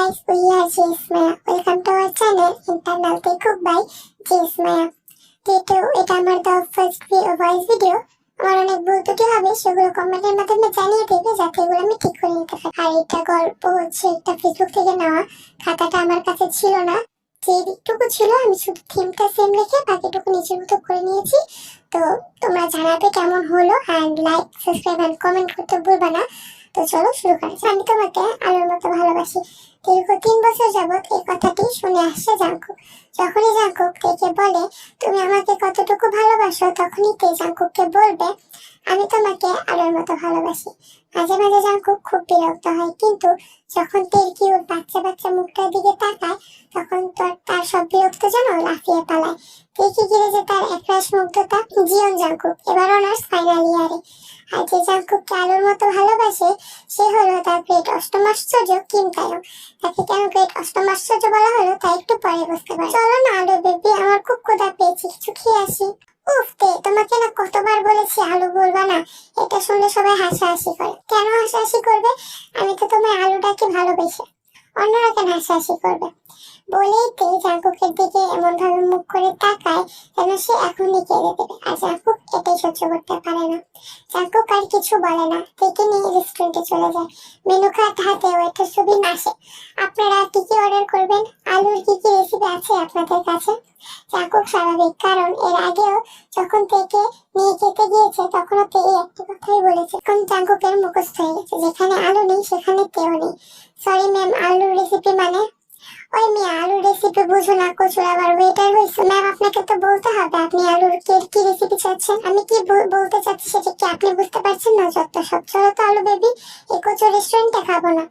guys, we are Jismaya. Welcome to our channel, Internal Cook by Jismaya. যেহেতু এটা আমার the first voice video, আমার অনেক ভুল ত্রুটি হবে, সেগুলো কমেন্টের মাধ্যমে জানিয়ে দেবে যাতে এগুলো আমি ঠিক করে নিতে পারি। আর এটা গল্প হচ্ছে একটা ফেসবুক থেকে নেওয়া, খাতাটা আমার কাছে ছিল না, যে দিকটুকু ছিল আমি শুধু থিমটা সেম রেখে বাকিটুকু নিজের মতো করে নিয়েছি। তো তোমরা জানাবে কেমন হলো, and like, subscribe and comment করতে ভুলবা না। তো চলো শুরু করা যাক। আমি তোমাকে আলোর মতো ভালোবাসি, দীর্ঘ 3 বছর যাবৎ এই কথাটি শুনে আসছে জাংকুক। যখনই জাংকুক তেকে বলে তুমি আমাকে কতটুকু ভালোবাসো, তখনই তে জাংকুককে বলবে আমি তোমাকে আলোর মতো ভালোবাসি। মাঝে মাঝে জাংকুক খুব বিরক্ত হয়, কিন্তু যখন তের কিউট বাচ্চা বাচ্চা মুখটার দিকে তাকায়, তখন তার সব বিরক্ত যেন লাফিয়ে পালায়। তেকে ঘিরে যে তার একরাশ মুগ্ধতা। জিয়ন জাংকুক এবার অনার্স ফাইনাল ইয়ারে, আর যে জাংকুককে আলোর মতো ভালোবাসে সে হলো তার গ্রেট অষ্টম আশ্চর্য কিম তায়ং। তাকে কেন গ্রেট অষ্টম আশ্চর্য বলা হলো তা একটু পরে বুঝতে পারবে। চলো না আলো বেবি, আমার খুব ক্ষুধা পেয়েছে, কিছু খেয়ে আসি। উফ তে, তোমাকে না কতবার বলেছি আলু বলবা না। এটা শুনলে সবাই হাসাহাসি করে। কেন হাসাহাসি করবে? আমি তো তোমার আলুটাকে ভালোবেসে, অন্যরা কেন হাসাহাসি করবে? বলেই তে জাংকুকের দিকে এমন ভাবে মুখ করে তাকায় যেন সে এখনই কেঁদে দেবে। আর জাংকুক এটাই সহ্য করতে পারে না। জাংকুক আর কিছু বলে না, তেকে নিয়ে রেস্টুরেন্টে চলে যায়। মেনু কার্ড হাতে ওয়েটার সুবিন আসে। আপনারা কি কি অর্ডার করবেন? আলুর কি কি রেসিপি আছে আপনাদের কাছে? জাংকুক স্বাভাবিক, কারণ এর আগেও যখন তেকে নিয়ে খেতে গিয়েছে তখনও তে একটা কথাই বলেছে। এখন জাংকুকের মুখস্থ হয়ে গেছে, যেখানে আলু নেই সেখানে তেও নেই। সরি ম্যাম, আলুর রেসিপি মানে? ওই মেয়ে, আলুর রেসিপি বুঝো না, কচুর আবার ওয়েটার হয়েছে। ম্যাম আপনাকে তো বলতে হবে আপনি আলুর কি রেসিপি চাচ্ছেন। আমি কি বলতে চাচ্ছি সেটা কি আপনি বুঝতে পারছেন না? যত সব, চলো তো আলু বেবি, এই কচু রেস্টুরেন্টে খাবো না।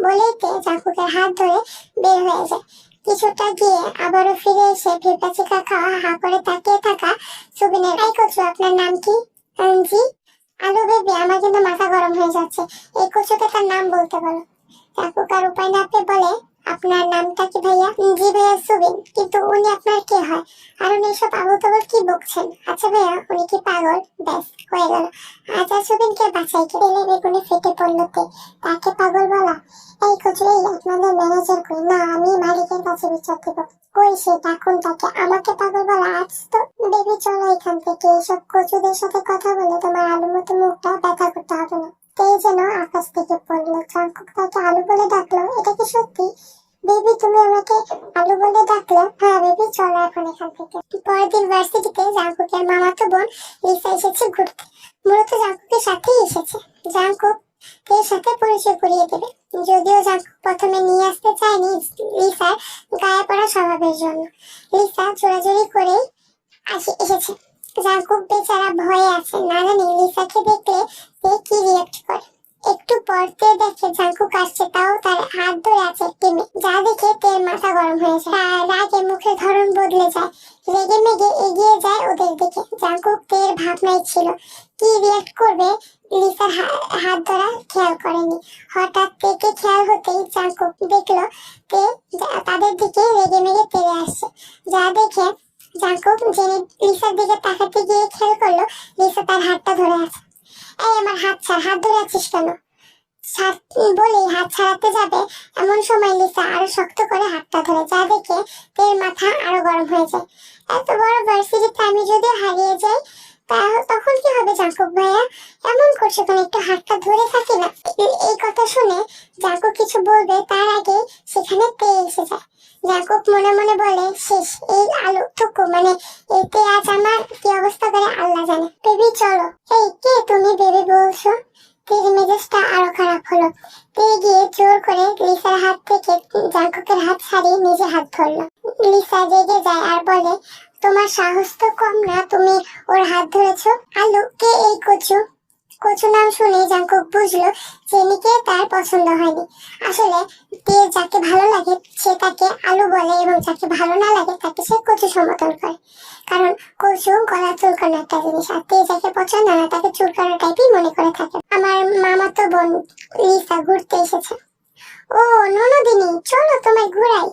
বলেই তে জাংকুকের হাত ধরে বের হয়ে যায়। কিছুটা গিয়ে আবারও ফিরে এসে ভেপাচিকা খাওয়া হা করে তাকিয়ে থাকা সুবিনের, এই কচু আপনার নাম কি? জি। আলু বেবি, আমার কিন্তু মাথা গরম হয়ে যাচ্ছে, এই কচুকে তার নাম বলতে বলো। জাংকুক আর উপায় না পেয়ে বলে আপনার নামটা কি ভাইয়া? জি ভাইয়া সুবিন। কিন্তু উনি আপনার কে হয়? আর উনি এসব আবল তাবল কি বকছেন? আচ্ছা ভাইয়া, উনি কি পাগল? ব্যাস হয়ে গেল। আচ্ছা সুবিনকে বাঁচাই কে? তেলে বেগুনে ফেটে পড়লো তে, তাকে পাগল বলা? এই কচুরি, আপনাদের ম্যানেজার কই? না, আমি মালিকের কাছে বিচার দেব। কই সে? ডাকুন তাকে। আমাকে পাগল বলা? আজ তো বেবি চলো এখান থেকে, এসব কচুদের সাথে কথা বলে তোমার আলুর মতো মুখটা ব্যথা করতে হবে না। তেই যেন আকাশ থেকে পড়লো। জাংকুক তাকে আলু বলে ডাকলো, এটা কি সত্যি? বেবি তুমি আমাকে আলু বলে ডাকলে? হ্যাঁ বেবি, চলো এখন এখান থেকে। পরের দিন ভার্সিটিতে জাংকুকের মামাতো বোন লিসা এসেছে ঘুরতে। মূলত জাংকুকের সাথেই এসেছে। জাংকুক এর সাথে পরিচয় করিয়ে দেবে, যদিও জাংকুক প্রথমে নিয়ে আসতে চায়নি লিসার গায়ে পড়া স্বভাবের জন্য। লিসা জোরাজোরি করেই এসেছে। জাংকুক বেচারা ভয়ে আছে, না জানি লিসাকে দেখলে সে কি রিয়াক্ট করে। একটু পরতে দেখে জাংকুক আসছে, তাও তার হাত ধরে আছে একটি মেয়ে, যা দেখে তের মাথা গরম হয়ে যায়। তার রাগে মুখের ধরন বদলে যায়, রেগে মেগে এগিয়ে যায় ওদের দিকে। জাংকুক তের ভাবনায় ছিল কি রিয়াক্ট করবে, লিসার হাত ধরা খেয়াল করেনি। হঠাৎ তেকে খেয়াল হতেই জাংকুক দেখলো তে তাদের দিকে রেগে মেগে তেড়ে আসছে, যা দেখে জাংকুক জেনে লিসার দিকে তাকাতে গিয়ে খেয়াল করলো লিসা তার হাতটা ধরে আছে। এই আমার হাত ছাড়, হাত ধরে আছিস কেন? বলেই হাত ছাড়াতে যাবে, এমন সময় লিসা আরো শক্ত করে হাতটা ধরে, যা দেখে তের মাথা আরো গরম হয়ে যায়। এত বড় ভার্সিটিতে আমি যদি হারিয়ে যাই তখন কি হবে জাংকুক ভাইয়া? এমন করছে কেন? একটু হাতটা ধরে থাকি না। এই কথা শুনে জাংকুক কিছু বলবে তার আগে সেখানে তে এসে যায়। জাংকুক মনে মনে বলে শেষ, এই আলু টুকু মানে এতে আজ আমার কি অবস্থা করে আল্লাহ জানে। বেবি চলো। এই কে তুমি বেবি বলছো? তের মেজাজটা আরো খারাপ হলো। তে গিয়ে জোর করে লিসার হাত থেকে জাংকুকের হাত ছাড়িয়ে নিজে হাত ধরলো। লিসা রেগে যায় আর বলে তোমার সাহস তো কম না, তুমি ওর হাত ধরেছো। আলু কে এই কচু? কচু নাম শুনে জাংকুক বুঝলো জেনিকে তার পছন্দ হয়নি। আসলে তে যাকে ভালো লাগে সে তাকে আলু বলে, এবং যাকে ভালো না লাগে তাকে সে কচু সম্বোধন করে। কারণ কচু গলা চুলকানো একটা জিনিস, আর তে যাকে পছন্দ না তাকে চুলকানো টাইপই মনে করে থাকে। আমার মামাতো বোন লিসা ঘুরতে এসেছে। ও ননদিনী, চলো তোমায় ঘুরাই।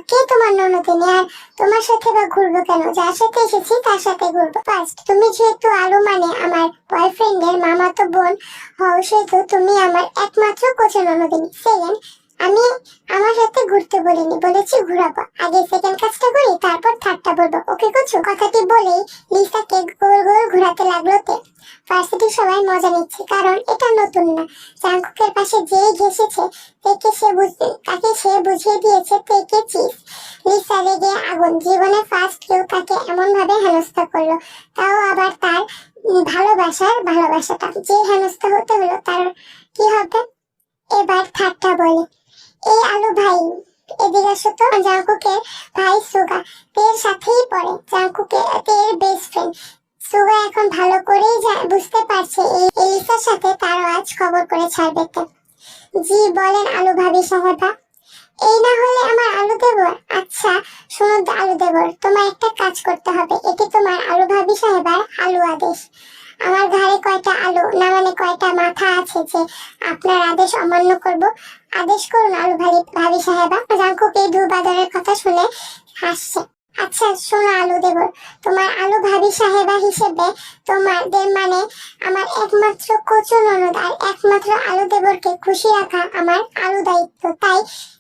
কে তোমার ননদিনী? আর তোমার সাথে বা ঘুরবো কেন? যার সাথে এসেছি তার সাথে ঘুরবো। ফার্স্ট, তুমি যেহেতু আলু মানে আমার বয়ফ্রেন্ডের মামাতো বোন হও, সেহেতু তুমি আমার একমাত্র কোচে ননদিনী। সেকেন্ড, আমি আমার সাথে ঘুরতে বলিনি, বলেছি ঘুরাবো। আগে সেকেন্ড কাজটা করি, তারপর থার্ডটা বলবো, ওকে করছো? কথাটি বলেই লিসাকে গোল গোল ঘোরাতে লাগলো তে। ভার্সিটির সবাই মজা নিচ্ছে, কারণ এটা নতুন না। জাংকুকের পাশে যেই ঘেসেছে তাকে সে বুঝিয়ে দিয়েছে তেকে চিজ। লিসা রেগে আগুন, জীবনে ফার্স্ট কেউ তাকে এমন ভাবে হেনস্থা করলো, তাও আবার তার ভালোবাসাটা। যে হেনস্থা হতে হলো তার কি হবে? এবার থার্ডটা বলে, এই আলু ভাই এদিকে আসো তো। জাংকুকের ভাই সুগা তের সাথেই পড়ে, জাংকুকের তের বেস্ট ফ্রেন্ড। সুগা এখন ভালো করেই বুঝতে পারছে এই এলিসার সাথে তারও আজ খবর করে ছাড়বে তে। জি বলেন আলু ভাবি সাহেবা। এই না হলে আমার আলু দেবর। আচ্ছা শোনো আলু দেবর, তোমার একটা কাজ করতে হবে, এটি তোমার আলু ভাবি সাহেবার আলু আদেশ। আমার ঘাড়ে কয়টা আলু না মানে কয়টা মাথা আছে যে আপনার আদেশ অমান্য করব? আদেশ করুন আলু ভাবি সাহেবা। জাংকুক এই দুর্বাদরের কথা শুনে হাসছে। আচ্ছা শোনো আলু দেবর, তোমার আলু ভাবি সাহেবা হিসেবে তোমাদের মানে আমার একমাত্র কচু ননদ আর একমাত্র আলু দেবরকে খুশি রাখা আমার আলু দায়িত্ব। তাই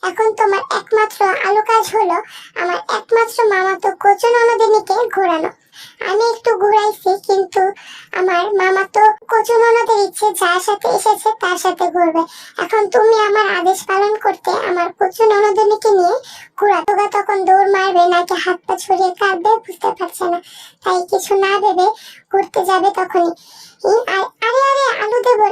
এখন তোমার একমাত্র আলু কাজ হলো আমার একমাত্র মামাতো কচু ননদিনীকে ঘোরানো। আমি একটু ঘুরাইছি, কিন্তু আমার মামাতো কচু ননদের ইচ্ছে যার সাথে এসেছে তার সাথে ঘুরবে। এখন তুমি আমার আদেশ পালন করতে আমার কচু ননদিনীকে নিয়ে ঘোরা। তোগা তখন দৌড় মারবে নাকি হাত পা ছড়িয়ে কাঁদবে বুঝতে পারছে না, তাই কিছু না ভেবে ঘুরতে যাবে। তখনই আরে আরে আলু দেবর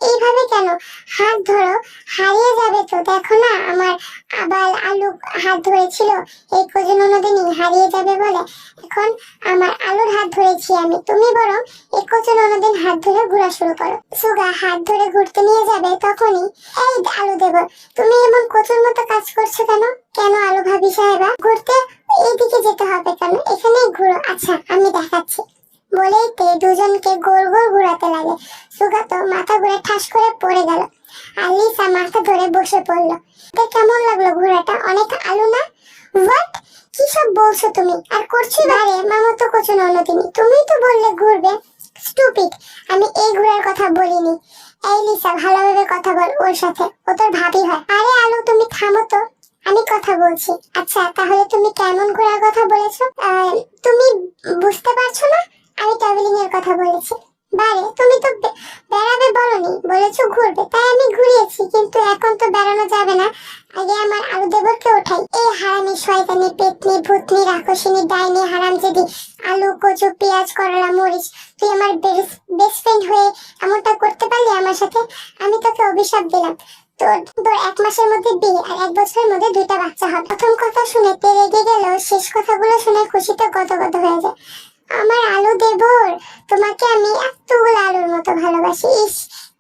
এইভাবে কেন? হাত ধরো, হারিয়ে যাবে তো। দেখো না আমার আবার আলু হাত ধরেছিল, এই কচু ননদিনী হারিয়ে যাবে বলে এখন আমার আলুর হাত ধরেছি আমি। তুমি বরং এই কচু ননদিন হাত ধরে ঘোরা শুরু করো। সুগা হাত ধরে ঘুরতে নিয়ে যাবে, তখনই এই আলু দেবর তুমি এমন কচুর মতো কাজ করছো কেন? কেন আলু ভাবি সাহেবা? ঘুরতে এইদিকে যেতে হবে কেন? এখানেই ঘুরো। আচ্ছা আমি দেখাচ্ছি বলেই তে দুজনকে গোল গোল ঘোরাতে লাগে। সুগা তো মাথা ঘুরে ঠাস করে পড়ে গেল, আর লিসা মাথা ধরে বসে পড়লো। তো কেমন লাগলো ঘোরাটা? অনেক আলু না? হোয়াট, কি সব বলছো তুমি? আর করছি বারে মামাতো কচু ননদিনী, তুমিই তো বললে ঘুরবে। স্টুপিড, আমি এই ঘোরার কথা বলিনি। এই লিসা ভালোভাবে কথা বল ওর সাথে, ও তোর ভাবি হয়। আরে আলু তুমি থামো তো, আমি কথা বলছি। আচ্ছা তাহলে তুমি কেমন ঘোরার কথা বলেছো? তুমি বুঝতে পারছো না? আমি ট্রাভেলিং এর কথা বলেছি। বারে তুমি তো বেড়াবে বলনি, বলেছো ঘুরবে, তাই আমি ঘুরিয়েছি। কিন্তু এখন তো বেড়ানো যাবে না, আগে আমার আলু দেবরকে ওঠাই। এই হারামি শয়তানি পেতনি ভূতনি রাক্ষসিনী ডাইনি হারামজাদি আলু কচু পেঁয়াজ করলা মরিচ, তুই আমার বেস্ট ফ্রেন্ড হয়ে এমনটা করতে পারলি আমার সাথে? আমি তোকে অভিশাপ দিলাম, তোর 1 মাসের মধ্যে বিয়ে আর 1 বছরের মধ্যে 2টা বাচ্চা হবে। প্রথম কথা শুনে তে রেগে গেল, শেষ কথাগুলো শুনে খুশিতে গদগদ হয়ে যায়। আমার আলু দেবর, তোমাকে আমি এতগুলো আলুর মতো ভালোবাসি। ইস,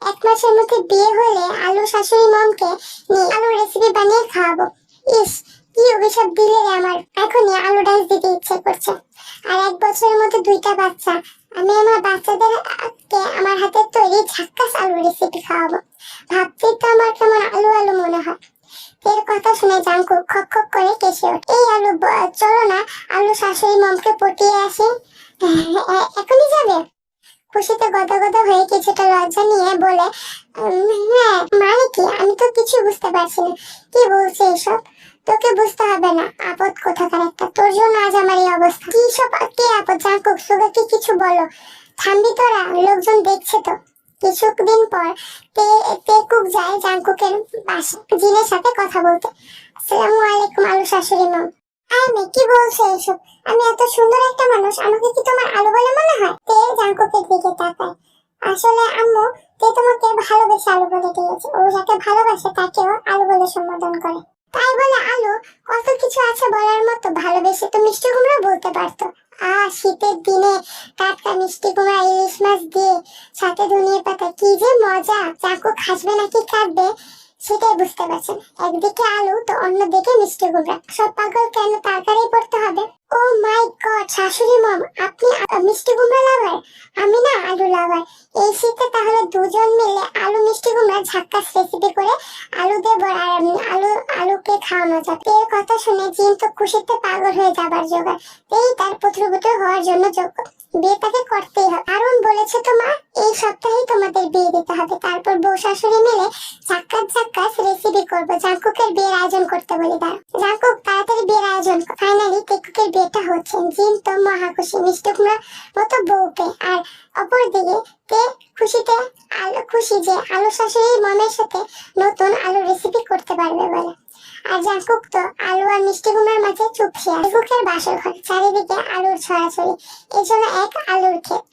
1 মাসের মধ্যে বিয়ে হলে আলু শাশুড়ি মমকে নিয়ে আলুর রেসিপি বানিয়ে খাওয়াবো। ইস, কি অভিশাপ দিলে রে আমার, এখনই আলু ডান্স দিতে ইচ্ছে করছে। আর 1 বছরের মধ্যে 2টা বাচ্চা, আমি আমার বাচ্চাদেরকে আমার হাতের তৈরি ঝাক্কাস আলু রেসিপি খাওয়াবো। ভাবতেই তো আমার কেমন আলু আলু মনে হয়। এর কথা শুনে জাংকুক খক খক করে কেসে ওঠে। এই আলু চলো না আলু শাশুড়ি মমকে পটিয়ে আসি। এখনই যাবে? খুশিতে গদগদ হয়ে কিছুটা লজ্জা নিয়ে বলে, হ্যাঁ মানে কি? আমি তো কিছু বুঝতে পারছি না, কি বলছে এসব? তোকে বুঝতে হবে না, আপদ কোথাকার একটা, তোর জন্য আজ আমার এই অবস্থা। কি সব কে আপদ? জাংকুক সুগাকে কিছু বলো। থামবি তোরা, লোকজন দেখছে তো। কিছুদিন পর তেকুক যায় জাংকুকের বাসা জিনের সাথে কথা বলতে। আসসালামু আলাইকুম আলু শাশুড়ি মম। আরে কি বলছো এসব? আমি এত সুন্দর একটা মানুষ, আমাকে কি তোমার আলু বলে মনে হয়? তে জাংকুকের দিকে তাকায়। আসলে আম্মু, তে তোমাকে ভালোবেসে আলু বলে দিয়েছে। ও যাকে ভালোবাসে তাকেও আলু বলে সম্বোধন করে। তাই বলে আলু কত কিছু আছে বলার মতো। ভালোবেসে তো মিষ্টি কুমড়া বলতে পারতো। শীতের দিনে টাটকা মিষ্টি কুমড়া ইলিশ মাছ দিয়ে সাথে ধনিয়া পাতা, কি যে মজা। জাংকুক হাসবে নাকি কাঁদবে সেটাই বুঝতে পারছেন। একদিকে আলু তো অন্যদিকে মিষ্টি কুমড়া। সব পাগল কেন তরকারি পড়তে হবে? ও মাই গড, শাশুড়ি মম, আপনি মিষ্টি কুমড়া লাভার, আমি না আলু লাভার। এই শীতে তাহলে দুজন মিলে আলু মিষ্টি কুমড়া ঝাক্কাস রেসিপি করে আলু দেব আর আলুকে খাওয়ানো যাবে। এর কথা শুনে জিন তো খুশিতে পাগল হয়ে যাবার জোগাড়। এই তার পুত্রপুত্র হওয়ার জন্য যোগ্য, বিয়ে তাকে করতেই হবে। আরুন বলেছে তো মা, এই সপ্তাহেই তোমাদের বিয়ে দিতে হবে। তারপর বউ শাশুড়ি মিলে ঝাক্কাস রেসিপি করবো। জাঙ্কুকের বিয়ের আয়োজন করতে বলি। তার জাঙ্কুক, তাড়াতাড়ি বিয়ের আয়োজন কর। ফাইনালি টেকুকের বিয়েটা হচ্ছে। জিন তো মহা খুশি মিষ্টি কুমড়ার মতো বউ পেয়ে। আর অপরদিকে তে খুশি যে আলু শাশুড়ি মমের সাথে নতুন আলু রেসিপি করতে পারবে বলে। আর জাঙ্কুক তো আলু আর মিষ্টি কুমড়ার মাঝে চুপসে আছে। টেকুকের বাসর ঘর, চারিদিকে আলুর ছড়াছড়ি, এজন্য এক আলুর ক্ষেত।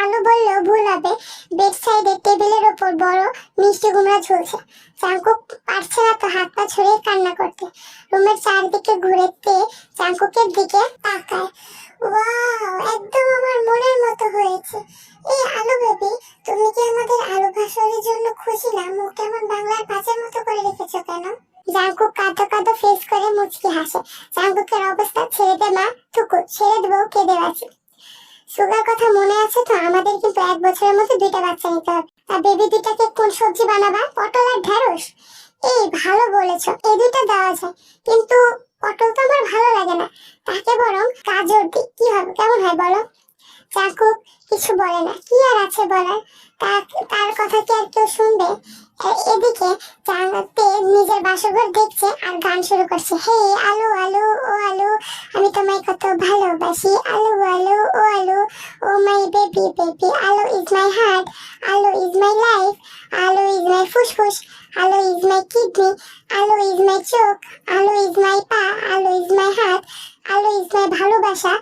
আলু বললেও ভুল হবে, বেড সাইডে টেবিলের ওপর বড় মিষ্টি কুমড়া ঝুলছে। জাঙ্কুক পারছে না তো হাত পা ছড়িয়ে কান্না করতে। রুমের চারদিকে ঘুরেতে জাঙ্কুকের দিকে তাকায়। ওয়াও, একদম আমার মনের মতো হয়েছে। এই আলু বেবি, তুমি কি আমাদের আলু ভাসরের জন্য খুশি না? মুখটা এমন বাংলার পাঁচের মতো করে রেখেছো কেন? জাঙ্কুক কাঁদো কাঁদো ফেস করে মুচকি হাসে। জাঙ্কুকের অবস্থা ছেড়ে দে মা, টুকু ছেড়ে দেবো, কেঁদে বাঁচি। সুগার কথা মনে আছে তো? আমাদের কিন্তু 1 বছরের মধ্যে 2টা বাচ্চা নিতে হবে। আর বেবি দুটাকে কোন সবজি বানাবা? পটল আর ঢেঁড়স? এই ভালো বলেছো, এই দুইটা দেওয়া যায়, কিন্তু পটল তো আমার ভালো লাগে না। তাকে বরং গাজর দিই, কি হবে, কেমন হয় বলো? জাঙ্কুক কিছু বলে না, কি আর আছে বলার, তার কথা কি আর কেউ শুনবে? এদিকে জানাতে নিজের বাসঘর দেখছে আর গান শুরু করছে। হে আলু আলু ও আলু, আমি তোমায় কত ভালোবাসি, আলু আলু ও আলু, ও মাই বেবি বেবি, আলু ইজ মাই হার্ট, আলু ইজ মাই লাইফ, আলু ইজ মাই ফুসফুস, আলু ইজ মাই কিডনি, আলু ইজ মাই চোখ, আলু ইজ মাই পা, আলু ইজ মাই হাত, আলু ইজ মাই ভালোবাসা।